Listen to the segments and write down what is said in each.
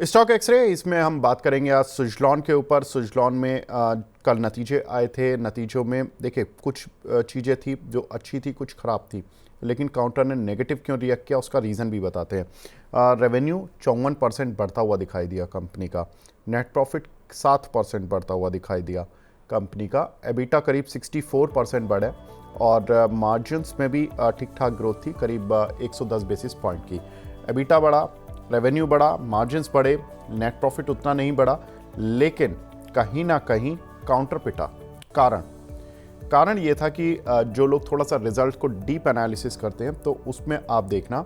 Stock x ray इसमें हम बात करेंगे आज सुजलॉन के ऊपर। सुजलॉन में कल नतीजे आए थे। नतीजों में देखिए कुछ चीज़ें थी जो अच्छी थी, कुछ ख़राब थी, लेकिन काउंटर ने नेगेटिव क्यों रिएक्ट किया उसका रीज़न भी बताते हैं। रेवेन्यू 54% बढ़ता हुआ दिखाई दिया कंपनी का। नेट प्रॉफिट 7% बढ़ता हुआ दिखाई दिया कंपनी का। एबिटा करीब 64% बढ़े और मार्जिन्स में भी ठीक ठाक ग्रोथ थी, करीब 110 बेसिस पॉइंट की। एबिटा बढ़ा, रेवेन्यू बढ़ा, मार्जिन्स बढ़े, नेट प्रॉफिट उतना नहीं बढ़ा, लेकिन कहीं ना कहीं काउंटर पिटा। कारण कारण ये था कि जो लोग थोड़ा सा रिजल्ट को डीप एनालिसिस करते हैं तो उसमें आप देखना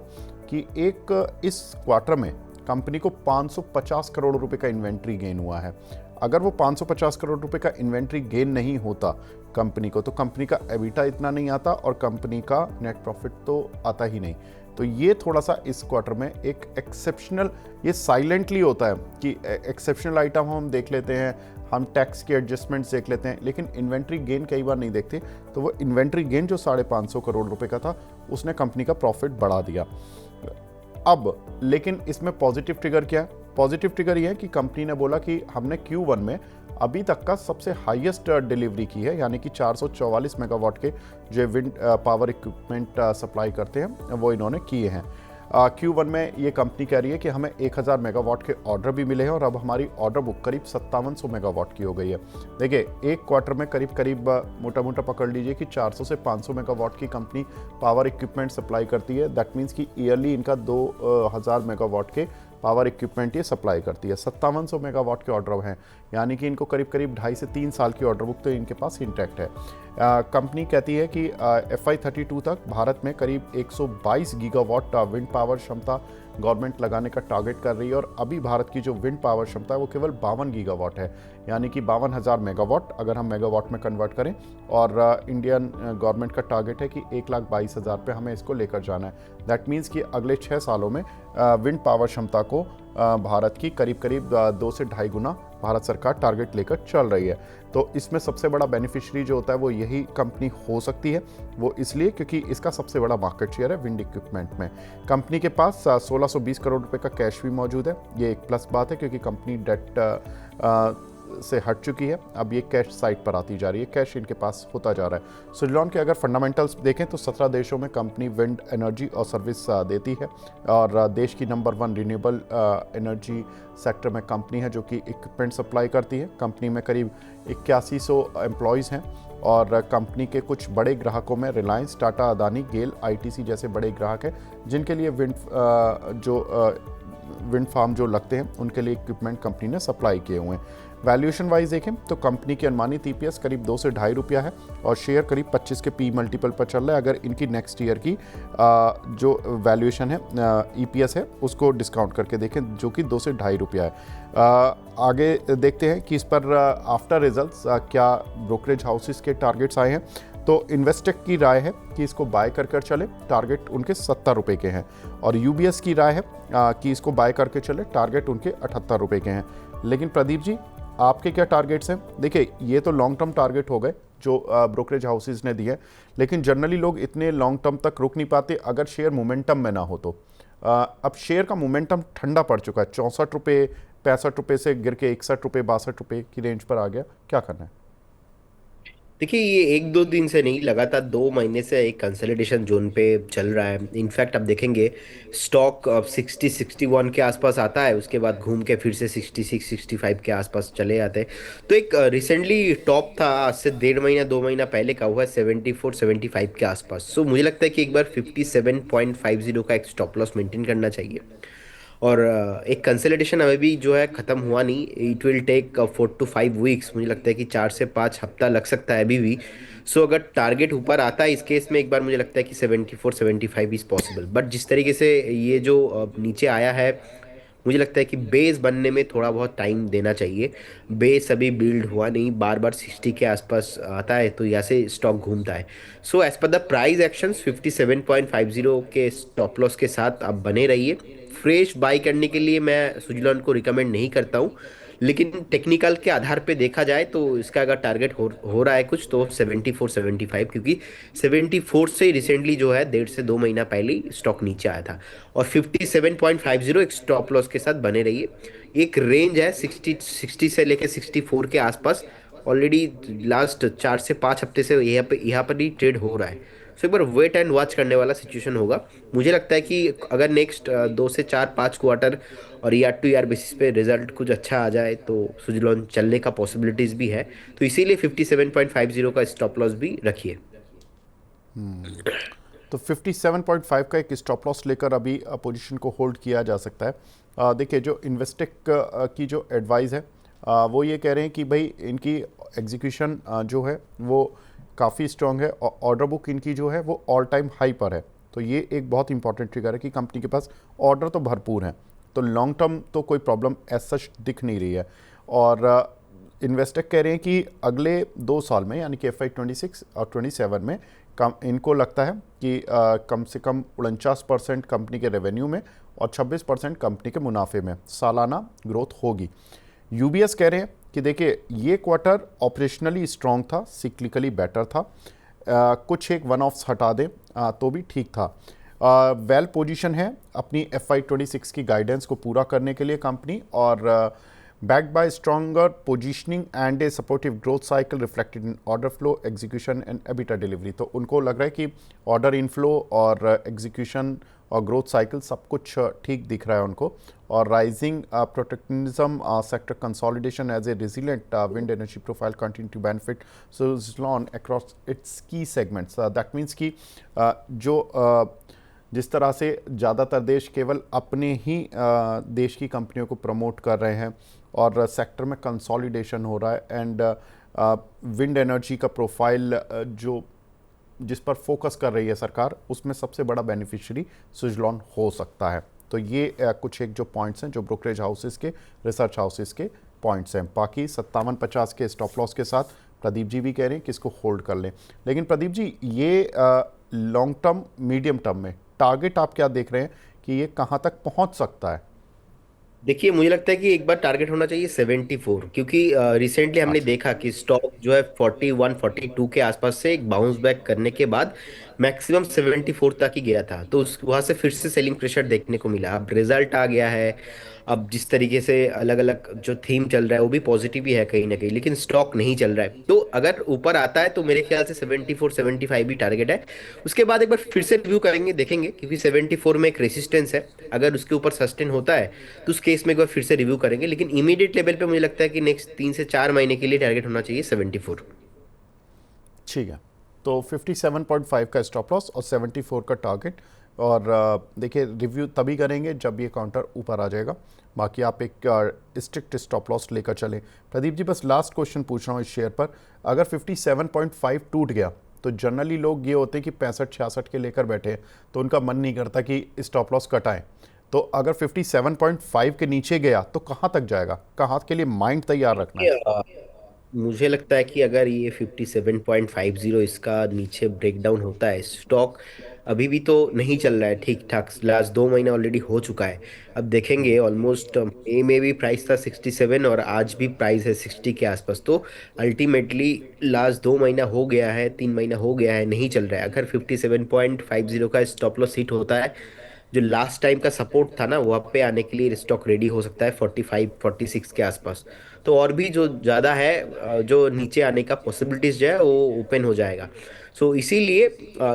कि एक इस क्वार्टर में कंपनी को 550 करोड़ रुपए का इन्वेंट्री गेन हुआ है। अगर वो 550 करोड़ रुपए का इन्वेंट्री गेन नहीं होता कंपनी को, तो कंपनी का एबिटा इतना नहीं आता और कंपनी का नेट प्रॉफिट तो आता ही नहीं। तो ये थोड़ा सा इस क्वार्टर में एक एक्सेप्शनल, ये साइलेंटली होता है कि एक्सेप्शनल आइटम हम देख लेते हैं, हम टैक्स के एडजस्टमेंट्स देख लेते हैं, लेकिन इन्वेंट्री गेन कई बार नहीं देखते। तो वो इन्वेंट्री गेन जो 550 करोड़ रुपए का था उसने कंपनी का प्रॉफिट बढ़ा दिया। अब लेकिन इसमें पॉजिटिव ट्रिगर क्या है? पॉजिटिव ट्रिगर ये है कि कंपनी ने बोला कि हमने Q1 में अभी तक का सबसे हाईएस्ट डिलीवरी की है, यानी कि 444 मेगावाट के जो विंड पावर इक्विपमेंट सप्लाई करते हैं वो इन्होंने किए हैं। Q1 में ये कंपनी कह रही है कि हमें 1000 मेगावाट के ऑर्डर भी मिले हैं और अब हमारी ऑर्डर बुक करीब 5700 मेगावाट की हो गई है। देखिए एक क्वार्टर में करीब करीब मोटा मोटा पकड़ लीजिए कि 400 से 500 मेगावाट की कंपनी पावर इक्विपमेंट सप्लाई करती है। दैट मीन्स कि ईयरली इनका 2000 मेगावाट के पावर इक्विपमेंट ये सप्लाई करती है। 5700 मेगावाट के ऑर्डर हैं, यानी कि इनको करीब करीब 2.5 से 3 साल की ऑर्डर बुक तो इनके पास इंटैक्ट है। कंपनी कहती है कि FY32 तक भारत में करीब 122 गीगावाट विंड पावर क्षमता गवर्नमेंट लगाने का टारगेट कर रही है और अभी भारत की जो विंड पावर क्षमता है वो केवल 52 गीगावाट है, यानी कि 52,000 मेगावाट अगर हम मेगावाट में कन्वर्ट करें। और इंडियन गवर्नमेंट का टारगेट है कि 1,22,000 पे हमें इसको लेकर जाना है। दैट मीन्स कि अगले 6 सालों में विंड पावर क्षमता को भारत की करीब करीब 2 से 2.5 गुना भारत सरकार टारगेट लेकर चल रही है। तो इसमें सबसे बड़ा बेनिफिशियरी जो होता है वो यही कंपनी हो सकती है। वो इसलिए क्योंकि इसका सबसे बड़ा मार्केट शेयर है विंड इक्विपमेंट में। कंपनी के पास 1620 करोड़ रुपए का कैश भी मौजूद है। ये एक प्लस बात है क्योंकि कंपनी डेट से हट चुकी है, अब ये कैश साइड पर आती जा रही है, कैश इनके पास होता जा रहा है। सुजलॉन के अगर फंडामेंटल्स देखें तो 17 देशों में कंपनी विंड एनर्जी और सर्विस देती है और देश की नंबर 1 रिन्यूएबल एनर्जी सेक्टर में कंपनी है जो कि इक्विपमेंट सप्लाई करती है। कंपनी में करीब 8100 एम्प्लॉयज़ हैं और कंपनी के कुछ बड़े ग्राहकों में रिलायंस, टाटा, अदानी, गेल, ITC जैसे बड़े ग्राहक हैं जिनके लिए विंड फार्म जो लगते हैं उनके लिए इक्विपमेंट कंपनी ने सप्लाई किए हुए हैं। वैल्यूएशन वाइज देखें तो कंपनी की अनुमानित EPS करीब 2 से 2.5 रुपया है और शेयर करीब 25 के P मल्टीपल पर चल रहा है। अगर इनकी नेक्स्ट ईयर की जो वैल्यूएशन है, EPS है, उसको डिस्काउंट करके देखें जो कि 2 से 2.5 रुपया है। आगे देखते हैं कि इस पर आफ्टर रिजल्ट्स क्या ब्रोकरेज हाउसेस के टारगेट्स आए हैं। तो इन्वेस्टेक की राय है कि इसको बाय कर चले, टारगेट उनके 70 रुपये के हैं। और UBS की राय है कि इसको बाय करके चले, टारगेट उनके 78 रुपये के हैं। लेकिन प्रदीप जी, आपके क्या टारगेट्स हैं? देखिए ये तो लॉन्ग टर्म टारगेट हो गए जो ब्रोकरेज हाउसेस ने दिए, लेकिन जनरली लोग इतने लॉन्ग टर्म तक रुक नहीं पाते अगर शेयर मोमेंटम में ना हो तो। अब शेयर का मोमेंटम ठंडा पड़ चुका है, 64 रुपये 65 रुपये से गिर के 61 रुपये 62 रुपये की रेंज पर आ गया। क्या करना है? देखिए, ये एक दो दिन से नहीं, लगातार 2 महीने से एक कंसोलिडेशन जोन पे चल रहा है। इनफैक्ट आप देखेंगे स्टॉक अब 60-61 के आसपास आता है, उसके बाद घूम के फिर से 66-65 के आसपास चले जाते हैं। तो एक रिसेंटली टॉप था आज से 1.5 महीना 2 महीना पहले का, हुआ है 74-75 के आसपास। सो मुझे लगता है कि एक बार 57.50 का एक स्टॉप लॉस मेंटेन करना चाहिए। और एक कंसोलिडेशन अभी भी जो है ख़त्म हुआ नहीं, it will take 4 to 5 weeks. मुझे लगता है कि 4 से 5 हफ्ता लग सकता है अभी भी। सो अगर टारगेट ऊपर आता है इस केस में, एक बार मुझे लगता है कि 74-75 इज़ पॉसिबल। बट जिस तरीके से ये जो नीचे आया है, मुझे लगता है कि बेस बनने में थोड़ा बहुत टाइम देना चाहिए। बेस अभी बिल्ड हुआ नहीं, बार बार 60 के आसपास आता है तो यहाँ से स्टॉक घूमता है। So as per the price actions 57.50 के स्टॉप लॉस के साथ आप बने रहिए। फ्रेश बाई करने के लिए मैं सुजलॉन को रिकमेंड नहीं करता हूँ, लेकिन टेक्निकल के आधार पे देखा जाए तो इसका अगर टारगेट हो रहा है कुछ, तो 74-75, क्योंकि 74 से रिसेंटली जो है 1.5 से 2 महीना पहले ही स्टॉक नीचे आया था। और 57.50 एक स्टॉप लॉस के साथ बने रहिए। एक रेंज है 60 से लेके 64 के आसपास। ऑलरेडी लास्ट 4 से 5 हफ्ते से यहाँ पर ही ट्रेड हो रहा है। सो एक बार वेट एंड वॉच करने वाला सिचुएशन होगा। मुझे लगता है कि अगर नेक्स्ट 2 से 4 5 क्वार्टर और ईयर टू ईयर बेसिस पे रिजल्ट कुछ अच्छा आ जाए तो सुजलॉन चलने का पॉसिबिलिटीज भी है। तो इसीलिए 57.50 का स्टॉप लॉस भी रखिए। तो 57.5 का एक स्टॉप लॉस लेकर अभी पोजीशन को होल्ड किया जा सकता है। देखिए, जो इन्वेस्टेक की जो एडवाइस है, वो ये कह रहे हैं कि भाई इनकी एग्जीक्यूशन जो है वो काफ़ी स्ट्रांग है और ऑर्डर बुक इनकी जो है वो ऑल टाइम हाई पर है। तो ये एक बहुत इंपॉर्टेंट ट्रिगर है कि कंपनी के पास ऑर्डर तो भरपूर हैं, तो लॉन्ग टर्म तो कोई प्रॉब्लम एज सच दिख नहीं रही है। और इन्वेस्टर कह रहे हैं कि अगले 2 साल में यानी कि FY26 और 27 में कम इनको लगता है कि कम से कम 49% कंपनी के रेवेन्यू में और 26% कंपनी के मुनाफे में सालाना ग्रोथ होगी। यूबीएस कह रहे हैं कि देखिए, ये क्वार्टर ऑपरेशनली स्ट्रॉन्ग था, सिक्लिकली बेटर था, कुछ एक वन ऑफ्स हटा दें तो भी ठीक था। वेल पोजीशन है अपनी FY26 की गाइडेंस को पूरा करने के लिए कंपनी, और backed by stronger positioning and a supportive growth cycle reflected in order flow, execution and EBITDA delivery। तो उनको लग रहा है कि ऑर्डर इनफ्लो और एग्जीक्यूशन और ग्रोथ साइकिल सब कुछ ठीक दिख रहा है उनको। और rising protectionism sector consolidation as a resilient wind energy profile continue to benefit Suzlon across its key segments. That means कि जिस तरह से ज़्यादातर देश केवल अपने ही देश की कंपनियों को प्रमोट कर रहे हैं और सेक्टर में कंसोलिडेशन हो रहा है, एंड विंड एनर्जी का प्रोफाइल जो जिस पर फोकस कर रही है सरकार, उसमें सबसे बड़ा बेनिफिशियरी सुजलॉन हो सकता है। तो ये कुछ एक जो पॉइंट्स हैं जो ब्रोकरेज हाउसेस के, रिसर्च हाउसेस के पॉइंट्स हैं। बाकी 57-50 के स्टॉप लॉस के साथ प्रदीप जी भी कह रहे हैं कि इसको होल्ड कर लें। लेकिन प्रदीप जी, ये लॉन्ग टर्म मीडियम टर्म में टारगेट आप क्या देख रहे हैं कि ये कहाँ तक पहुँच सकता है? देखिए, मुझे लगता है कि एक बार टारगेट होना चाहिए 74, क्योंकि रिसेंटली हमने अच्छा। देखा कि स्टॉक जो है 41 42 के आसपास से एक बाउंस बैक करने के बाद मैक्सिमम 74 तक ही गया था। तो उस वहां से फिर से सेलिंग प्रेशर देखने को मिला। अब रिजल्ट आ गया है। अब जिस तरीके से अलग अलग जो थीम चल रहा है वो भी पॉजिटिव ही है कहीं ना कहीं, लेकिन स्टॉक नहीं चल रहा है। तो अगर ऊपर आता है तो मेरे ख्याल से 74 75 भी टारगेट है। उसके बाद एक बार फिर से रिव्यू करेंगे, देखेंगे, क्योंकि 74 में एक रेसिस्टेंस है। अगर उसके ऊपर सस्टेन होता है तो उस केस में एक बार फिर से रिव्यू करेंगे, लेकिन इमीडिएट लेवल पे मुझे लगता है कि नेक्स्ट 3 से 4 महीने के लिए टारगेट होना चाहिए 74। ठीक है, तो 57.5 का स्टॉप लॉस और 74 का टारगेट। और देखिए, रिव्यू तभी करेंगे जब ये काउंटर ऊपर आ जाएगा। बाकी आप एक स्ट्रिक्ट स्टॉप लॉस लेकर चलें। प्रदीप जी, बस लास्ट क्वेश्चन पूछ रहा हूँ इस शेयर पर। अगर 57.5 टूट गया तो जनरली लोग ये होते हैं कि 65-66 के लेकर बैठे हैं, तो उनका मन नहीं करता कि स्टॉप लॉस कटाएं। तो अगर 57.5 के नीचे गया तो कहाँ तक जाएगा? कहाँ के लिए माइंड तैयार रखना है? मुझे लगता है कि अगर ये 57.50 इसका नीचे ब्रेक डाउन होता है, स्टॉक अभी भी तो नहीं चल रहा है ठीक ठाक, लास्ट 2 महीने ऑलरेडी हो चुका है। अब देखेंगे, ऑलमोस्ट मई में भी प्राइस था 67 और आज भी प्राइस है 60 के आसपास। तो अल्टीमेटली लास्ट 2 महीना हो गया है, 3 महीना हो गया है, नहीं चल रहा है। अगर 57.50 का स्टॉप लॉस हिट होता है, जो लास्ट टाइम का सपोर्ट था ना, वहाँ पे आने के लिए स्टॉक रेडी हो सकता है 45 46 के आसपास। तो और भी जो ज़्यादा है, जो नीचे आने का पॉसिबिलिटीज जो है वो ओपन हो जाएगा। सो इसीलिए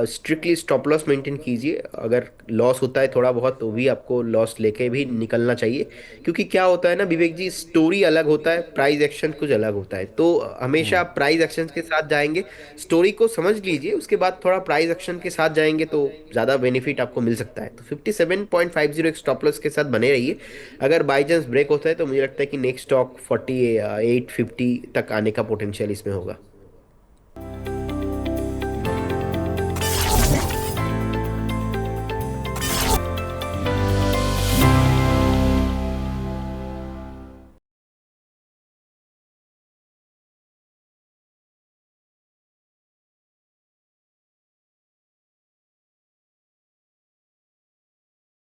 स्ट्रिक्टली स्टॉप लॉस मेंटेन कीजिए। अगर लॉस होता है थोड़ा बहुत तो भी आपको लॉस लेके भी निकलना चाहिए, क्योंकि क्या होता है ना विवेक जी, स्टोरी अलग होता है, प्राइस एक्शन कुछ अलग होता है। तो हमेशा आप प्राइस एक्शन के साथ जाएंगे, स्टोरी को समझ लीजिए, उसके बाद थोड़ा प्राइस एक्शन के साथ जाएंगे तो ज़्यादा बेनिफिट आपको मिल सकता है। तो 57.50 एक स्टॉप लॉस के साथ बने रहिए। अगर बाई चांस ब्रेक होता है तो मुझे लगता है कि नेक्स्ट स्टॉक 48 50 तक आने का पोटेंशियल इसमें होगा।